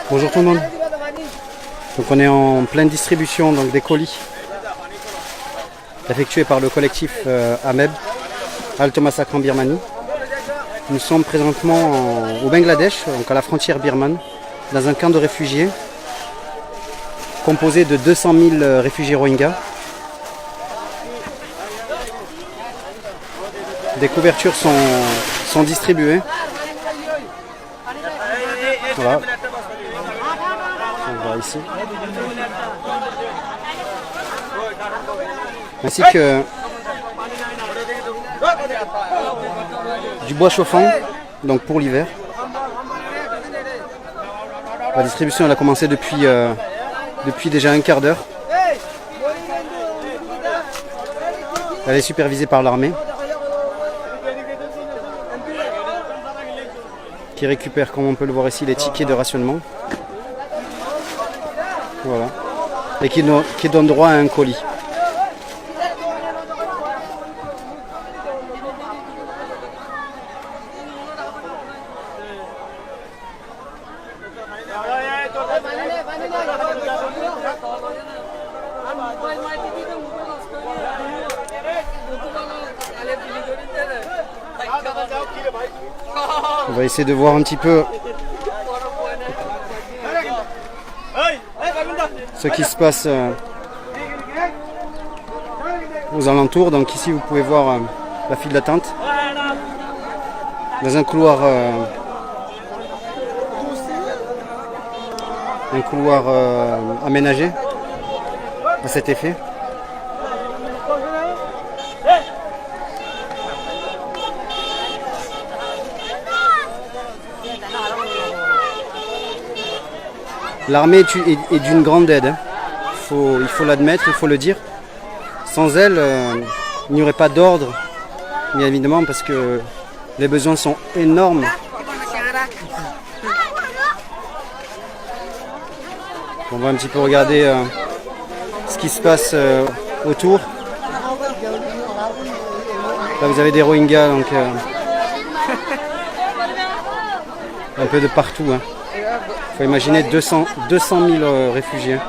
Bonjour tout le monde. Donc on est en pleine distribution donc des colis effectués par le collectif AMEB, Halte au massacre en Birmanie. Nous sommes présentement au Bangladesh, donc à la frontière birmane, dans un camp de réfugiés composé de 200 000 réfugiés Rohingyas. Des couvertures sont distribuées. Voilà. On voit ici. Ainsi que du bois chauffant, donc pour l'hiver. La distribution elle a commencé depuis déjà un quart d'heure. Elle est supervisée par l'armée, qui récupère, comme on peut le voir ici, les tickets de rationnement. Voilà. Et qui donne droit à un colis. On va essayer de voir un petit peu ce qui se passe aux alentours. Donc ici vous pouvez voir la file d'attente dans un couloir aménagé à cet effet. L'armée est d'une grande aide, hein. Il faut l'admettre, il faut le dire. Sans elle, il n'y aurait pas d'ordre, bien évidemment, parce que les besoins sont énormes. On va un petit peu regarder ce qui se passe autour. Là, vous avez des Rohingyas, donc un peu de partout, hein. Il faut imaginer 200 000 réfugiés.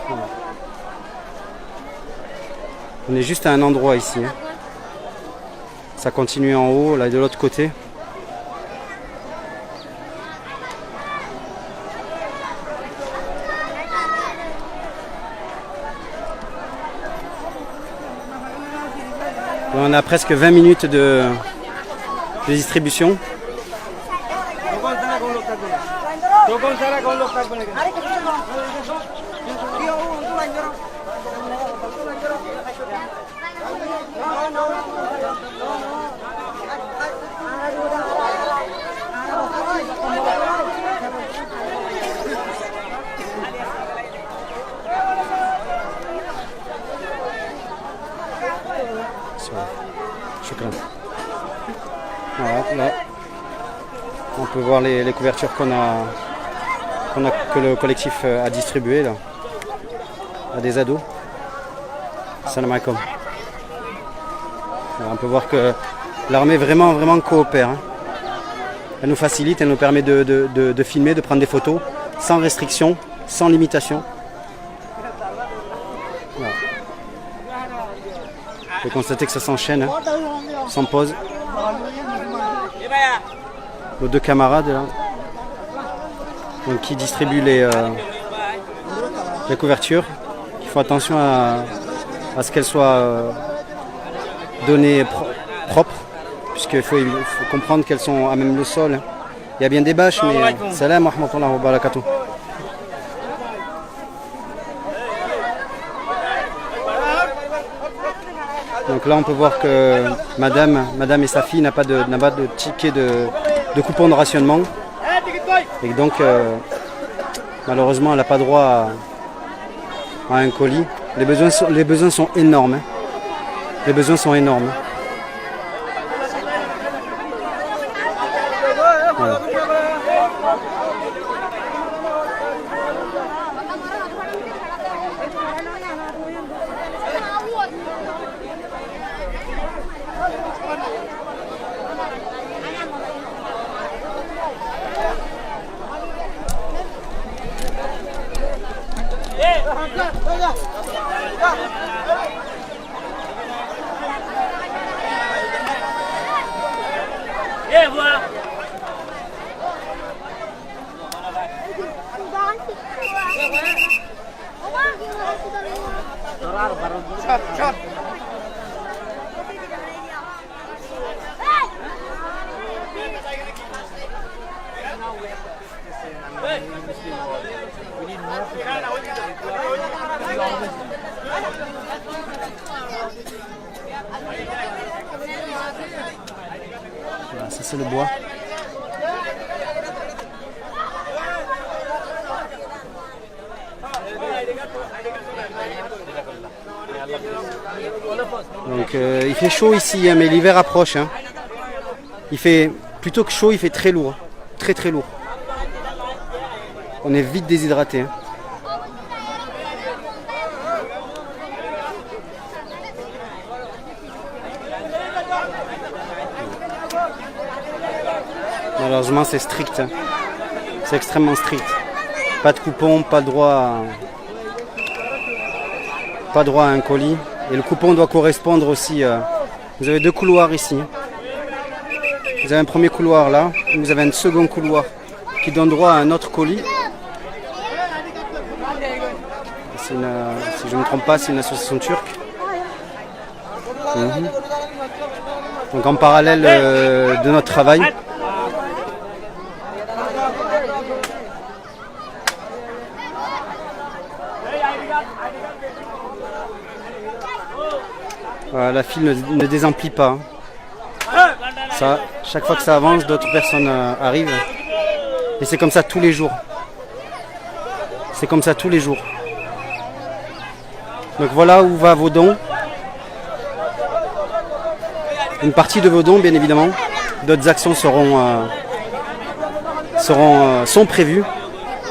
Voilà. On est juste à un endroit ici, hein. Ça continue en haut, là de l'autre côté. Là, on a presque 20 minutes de distribution. Voilà, là, on peut voir les couvertures que le collectif a distribuées là, à des ados. Salam alaikum. On peut voir que l'armée vraiment coopère, hein. Elle nous facilite, elle nous permet de filmer, de prendre des photos sans restriction, sans limitation. Voilà. Vous pouvez constater que ça s'enchaîne, hein, sans pause. Nos deux camarades là, donc, qui distribuent les couvertures. Il faut attention à ce qu'elles soient données propres, puisqu'il faut comprendre qu'elles sont à même le sol. Il y a bien des bâches, mais salam wa rahmatullahi wa barakatuh. Donc là on peut voir que madame et sa fille n'a pas de ticket de coupon de rationnement. Et donc malheureusement elle n'a pas droit à un colis. Les besoins sont énormes, hein. Les besoins sont énormes. Voilà. Voilà, ça c'est le bois. Donc il fait chaud ici, hein, mais l'hiver approche. Hein. Il fait plutôt que chaud, il fait très lourd, très très lourd. On est vite déshydraté. Hein. Malheureusement, c'est strict. Hein. C'est extrêmement strict. Pas de coupon, pas droit à un colis. Et le coupon doit correspondre aussi. Vous avez deux couloirs ici. Vous avez un premier couloir là. Vous avez un second couloir qui donne droit à un autre colis. Si je ne me trompe pas, c'est une association turque. Donc en parallèle de notre travail. Voilà, la file ne désemplit pas. Ça, chaque fois que ça avance, d'autres personnes arrivent. Et c'est comme ça tous les jours. C'est comme ça tous les jours. Donc voilà où va vos dons. Une partie de vos dons, bien évidemment. D'autres actions sont prévues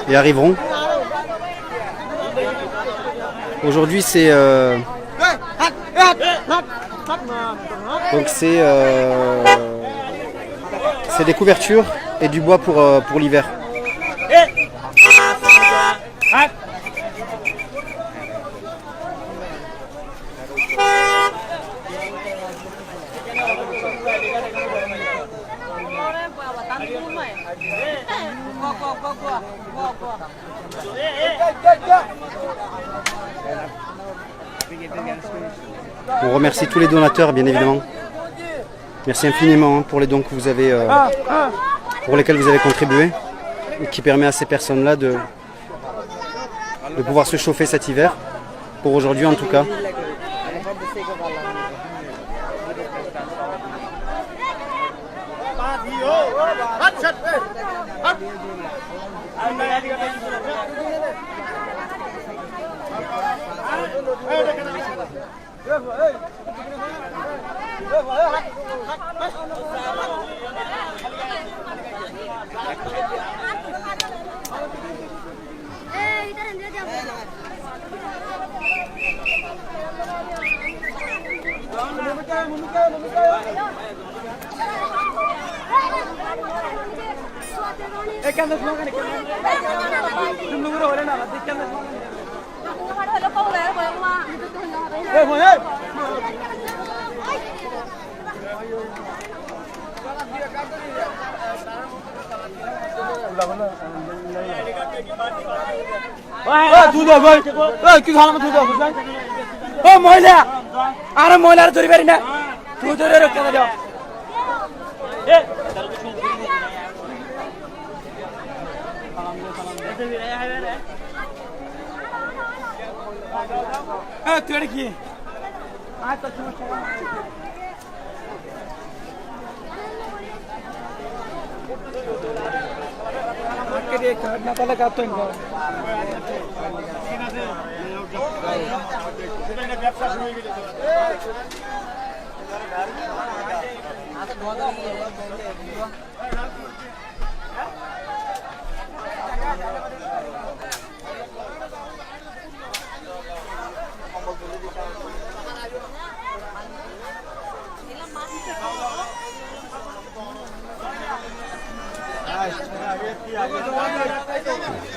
et arriveront. Aujourd'hui, c'est donc c'est des couvertures et du bois pour l'hiver. On remercie tous les donateurs, bien évidemment. Merci infiniment pour les dons que vous avez, pour lesquels vous avez contribué et qui permet à ces personnes-là de pouvoir se chauffer cet hiver, pour aujourd'hui en tout cas.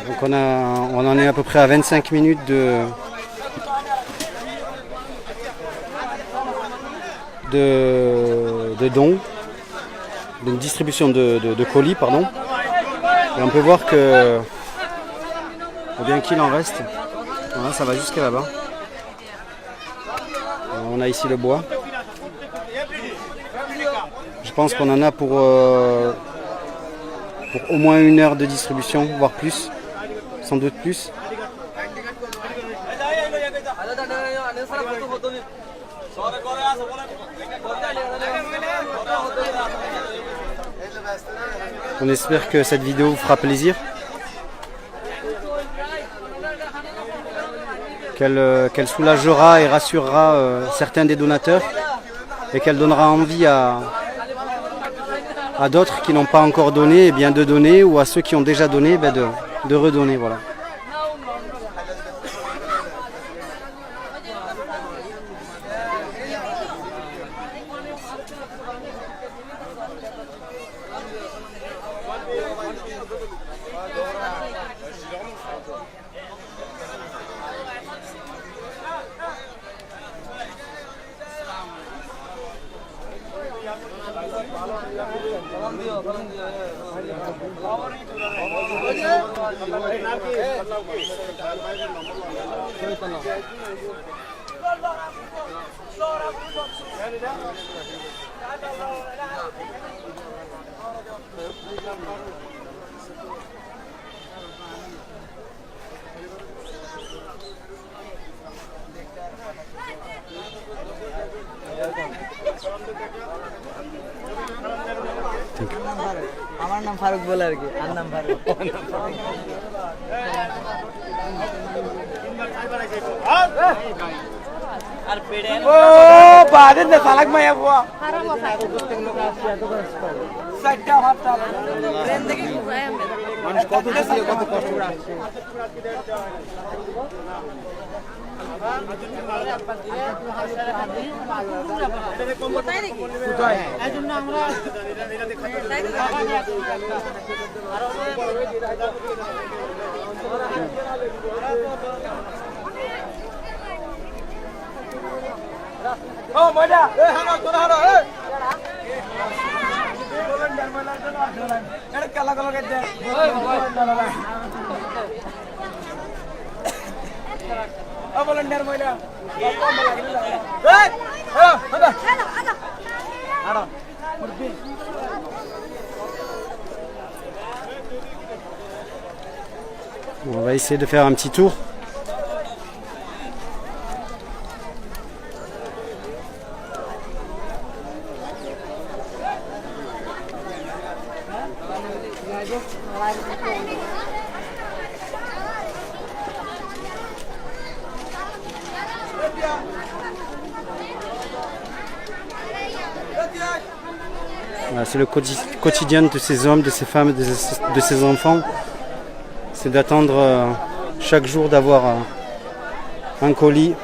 Donc on en est à peu près à 25 minutes de de dons, d'une distribution de colis, pardon. Et on peut voir que, bien qu'il en reste, voilà, ça va jusqu'à là-bas. On a ici le bois. Je pense qu'on en a pour au moins 1 heure de distribution, voire plus, sans doute plus. On espère que cette vidéo vous fera plaisir, qu'elle soulagera et rassurera certains des donateurs et qu'elle donnera envie à d'autres qui n'ont pas encore donné, bien de donner, ou à ceux qui ont déjà donné, de redonner. Voilà. আমার নাম ফারুক বলে আর কি আর নাম ফারুক আর পেড়ে ও বাদেন না সালাক মাইয়া বুয়া হারাম কথা সাইডটা হাতটা ট্রেন থেকে মানুষ কত দিছে কত কষ্ট করে আসছে Oh, Moda! Hey, hang on, hang on, hey! Ada kala kala kete. Oh, volunteer Moda. Hey! Hello, hello. Hello. On va essayer de faire un petit tour. Voilà, c'est le quotidien de ces hommes, de ces femmes, de ces enfants. C'est d'attendre chaque jour d'avoir un colis